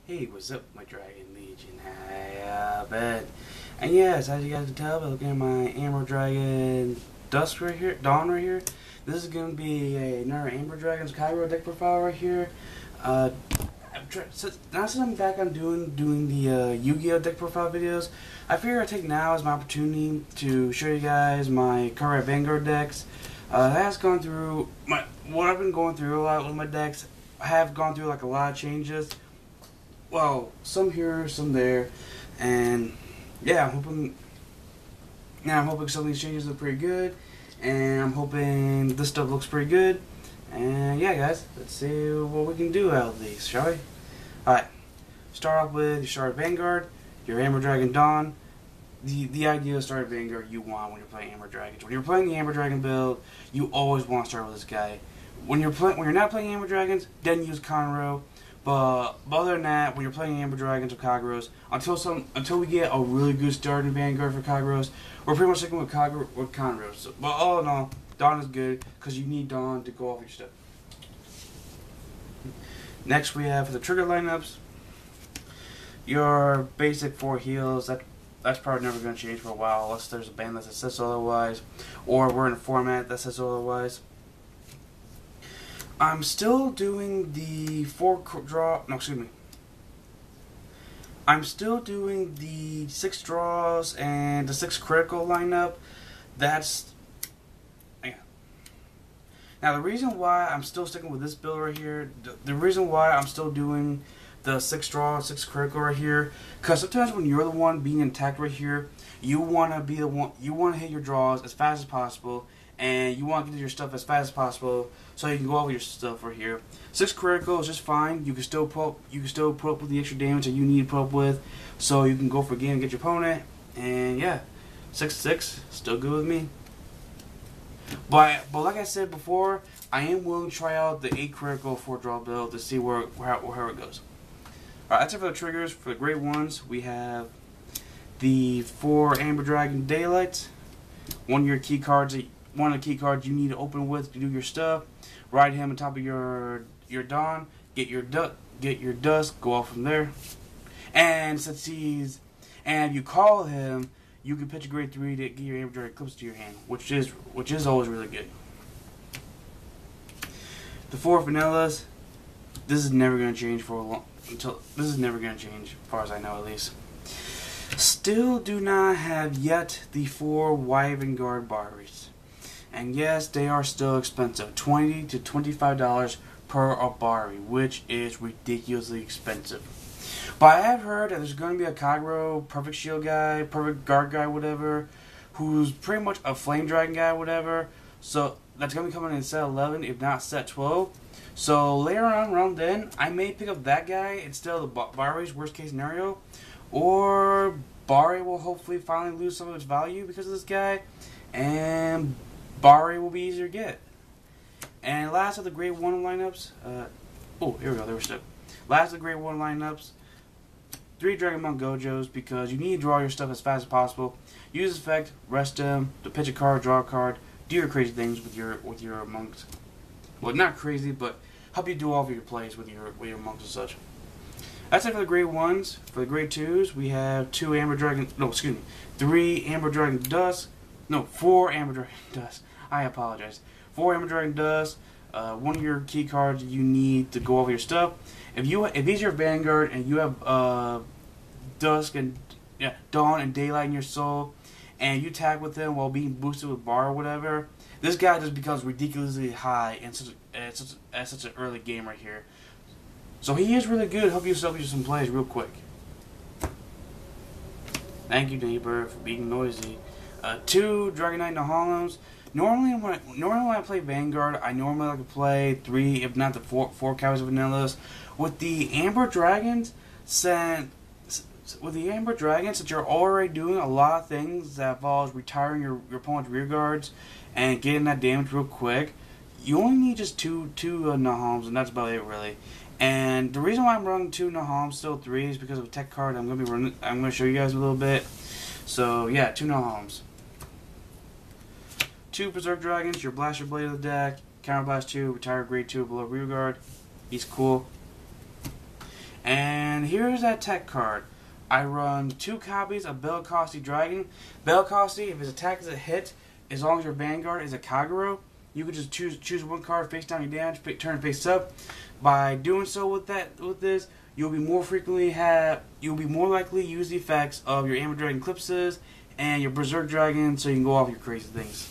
Hey, what's up, my Dragon Legion? I bet. And yes, as you guys can tell by looking at my Amber Dragon Dusk right here, Dawn right here, this is going to be another Amber Dragon's Kagero deck profile right here. Now since I'm back on doing the Yu-Gi-Oh deck profile videos, I figure I'd take now as my opportunity to show you guys my CardFight Vanguard decks. That has gone through what I've been going through a lot with my decks. I have gone through like a lot of changes. Well, some here, some there, and yeah, I'm hoping some of these changes look pretty good, and I'm hoping this stuff looks pretty good. And yeah, guys, let's see what we can do out of these, shall we? Alright, start off with your starter Vanguard, your Amber Dragon Dawn. The ideal starter Vanguard you want when you're playing Amber Dragons. When you're playing the Amber Dragon build, you always want to start with this guy. When you're not playing Amber Dragons, then use Conroe. But other than that, when you're playing Amber Dragons or Kageros, until we get a really good start in Vanguard for Kageros, we're pretty much sticking with Conroe. So, but all in all, Dawn is good because you need Dawn to go off your stuff. Next, we have for the trigger lineups, your basic 4 heals. That's probably never going to change for a while unless there's a ban that says otherwise, or we're in a format that says otherwise. I'm still doing the I'm still doing the 6 draws and the 6 critical lineup. Yeah. Now the reason why I'm still sticking with this build right here, the reason why I'm still doing the 6 draw, 6 critical right here, because sometimes when you're the one being attacked right here, you want to be the one, you want to hit your draws as fast as possible, and you want to get your stuff as fast as possible, so you can go over your stuff right here. 6 critical is just fine. You can still put up with the extra damage that you need to put up with, so you can go for a game and get your opponent. And yeah, 6/6 still good with me. But like I said before, I am willing to try out the 8 critical 4 draw build to see how it goes. Alright, that's it for the triggers. For the great ones, we have the 4 Amber Dragon Daylights. One of the key cards you need to open with to do your stuff. Ride him on top of your Dawn. Get your Dusk. Go off from there. And if you call him, you can pitch a grade 3 to get your Amber Dragon Eclipse to your hand, which is always really good. The 4 Vanillas. This is never going to change this is never going to change, as far as I know at least. Still do not have yet the 4 Vanguard Baris. And yes, they are still expensive. $20 to $25 per Bari, which is ridiculously expensive. But I have heard that there's going to be a Kagero Perfect Shield guy, Perfect Guard guy, whatever, who's pretty much a Flame Dragon guy, whatever. So that's going to be coming in set 11, if not set 12. So later on, around then, I may pick up that guy instead of the Bari's worst case scenario. Or Bari will hopefully finally lose some of its value because of this guy, and Bari will be easier to get. And last of the grade 1 lineups, oh, here we go, there we're stuck. Last of the grade 1 lineups, 3 Dragon Monk Gojos, because you need to draw your stuff as fast as possible. Use this effect, rest them, to pitch a card, draw a card, do your crazy things with your monks. Well, not crazy, but help you do all of your plays with your monks and such. That's it for the grade 1s. For the grade 2s, we have 3 Amber Dragon Dusk. No, 4 Amber Dragon Dusk. I apologize. 4 Amber Dragon Dusk. One of your key cards you need to go over your stuff. If he's your Vanguard and you have Dusk and Dawn and Daylight in your soul, and you tag with him while being boosted with Bar or whatever, this guy just becomes ridiculously high at such an early game right here. So he is really good. Help yourself with some plays real quick. Thank you, neighbor, for being noisy. 2 Dragon Knight Nahalams. Normally when I play Vanguard, I normally like to play 3, if not the 4 cows of Vanillas. With the Amber Dragons, since you're already doing a lot of things that involves retiring your opponent's rear guards and getting that damage real quick, you only need just two Nahams, and that's about it really. And the reason why I'm running 2 Nahams, still 3, is because of a tech card I'm going to show you guys a little bit. So yeah, 2 Nahams. 2 Berserk Dragons, your Blaster Blade of the deck, Counterblast 2, retire grade 2 below rear guard. He's cool. And here's that tech card. I run 2 copies of Bellicosty Dragon. Bellicosty, if his attack is a hit, as long as your Vanguard is a Kagero, you can just choose one card face down your damage, turn face up. By doing so with this, you'll be more likely to use the effects of your Amber Dragon Eclipses and your Berserk Dragon, so you can go off your crazy things.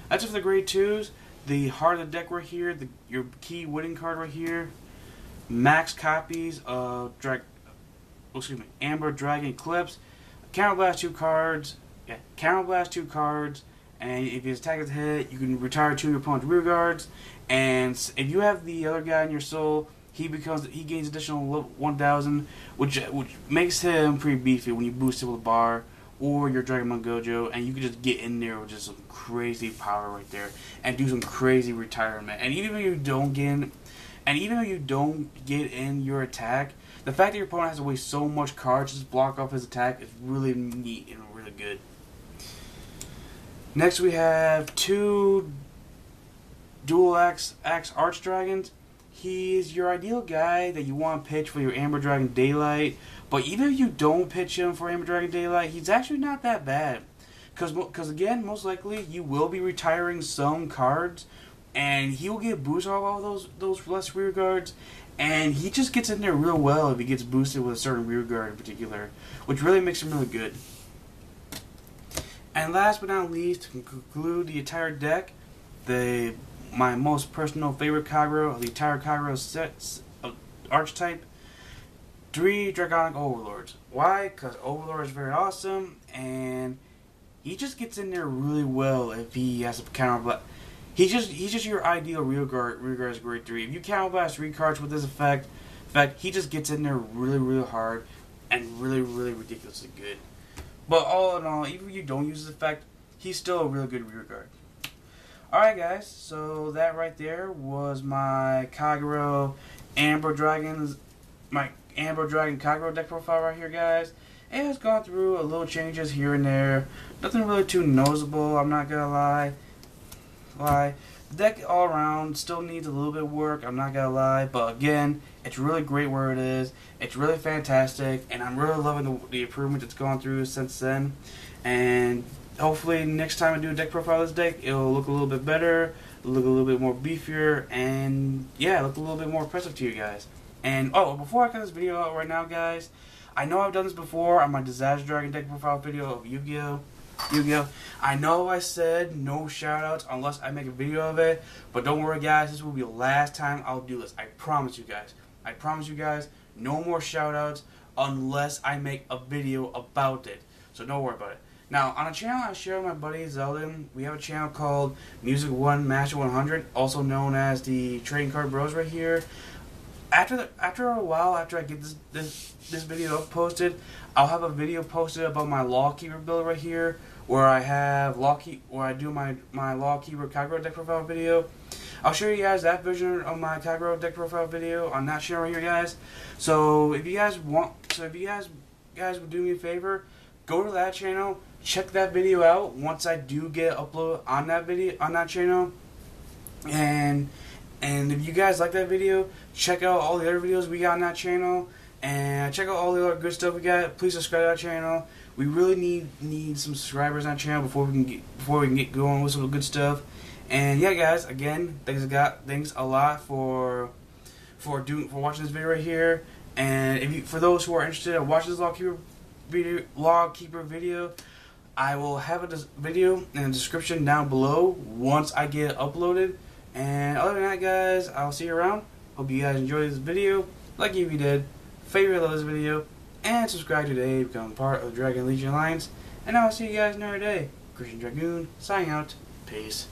That's it for the grade 2s. The heart of the deck right here, your key winning card right here. Max copies of Amber Dragon Eclipse. Counterblast 2 cards. Yeah, Counterblast 2 cards. And if his attack is a hit, you can retire 2 of your opponent's rear guards. And if you have the other guy in your soul, he gains additional 1,000, which makes him pretty beefy when you boost him with a bar or your Dragonmon Gojo, and you can just get in there with just some crazy power right there and do some crazy retirement. And even if you don't get in your attack, the fact that your opponent has to waste so much cards to just block off his attack is really neat and really good. Next we have 2 Dual Axe Archdragons. He is your ideal guy that you want to pitch for your Amber Dragon Daylight. But even if you don't pitch him for Amber Dragon Daylight, he's actually not that bad. Because again, most likely, you will be retiring some cards. And he will get boosted off all those less rear guards. And he just gets in there real well if he gets boosted with a certain rear guard in particular. Which really makes him really good. And last but not least, to conclude the entire deck, my most personal favorite Kagero of the entire Kagero set of archetype, 3 Dragonic Overlords. Why? Because Overlord is very awesome, and he just gets in there really well if he has a counterblast. He's just your ideal rear guard is grade 3. If you counterblast 3 cards with this effect, he just gets in there really hard and really ridiculously good. But all in all, even if you don't use this effect, he's still a really good rear guard. Alright guys, so that right there was my Kagero Amber Dragon Kagero deck profile right here, guys. It has gone through a little changes here and there. Nothing really too noticeable, I'm not gonna lie. The deck all around still needs a little bit of work, I'm not gonna lie. But again, it's really great where it is. It's really fantastic, and I'm really loving the improvement that's gone through since then. And hopefully next time I do a deck profile of this deck, it'll look a little bit better, it'll look a little bit more beefier, and yeah, look a little bit more impressive to you guys. And oh, before I cut this video out right now, guys, I know I've done this before on my Disaster Dragon deck profile video of Yu-Gi-Oh! I know I said no shoutouts unless I make a video of it, but don't worry guys, this will be the last time I'll do this. I promise you guys. I promise you guys, no more shoutouts unless I make a video about it. So don't worry about it. Now, on a channel I share with my buddy Zeldin, we have a channel called Music 1 Master 100, also known as the Trading Card Bros right here. After a while, after I get this video up posted, I'll have a video posted about my Lawkeeper build right here, where I do my Lawkeeper Kagero deck profile video. I'll show you guys that version of my Kagero deck profile video on that channel right here, guys. So if you guys would do me a favor, go to that channel, check that video out once I do get upload on that channel, and if you guys like that video, check out all the other videos we got on that channel, and check out all the other good stuff we got. Please subscribe to that channel. We really need some subscribers on that channel before we can get going with some good stuff. And yeah, guys, again, thanks a lot for watching this video right here. And for those who are interested in watching this Lawkeeper video, I will have a video in the description down below once I get it uploaded. And other than that, guys, I'll see you around. Hope you guys enjoyed this video. Like if you did, favorite this video, and subscribe today to become part of the Dragon Legion Alliance. And I'll see you guys another day. Christian Dragoon, signing out. Peace.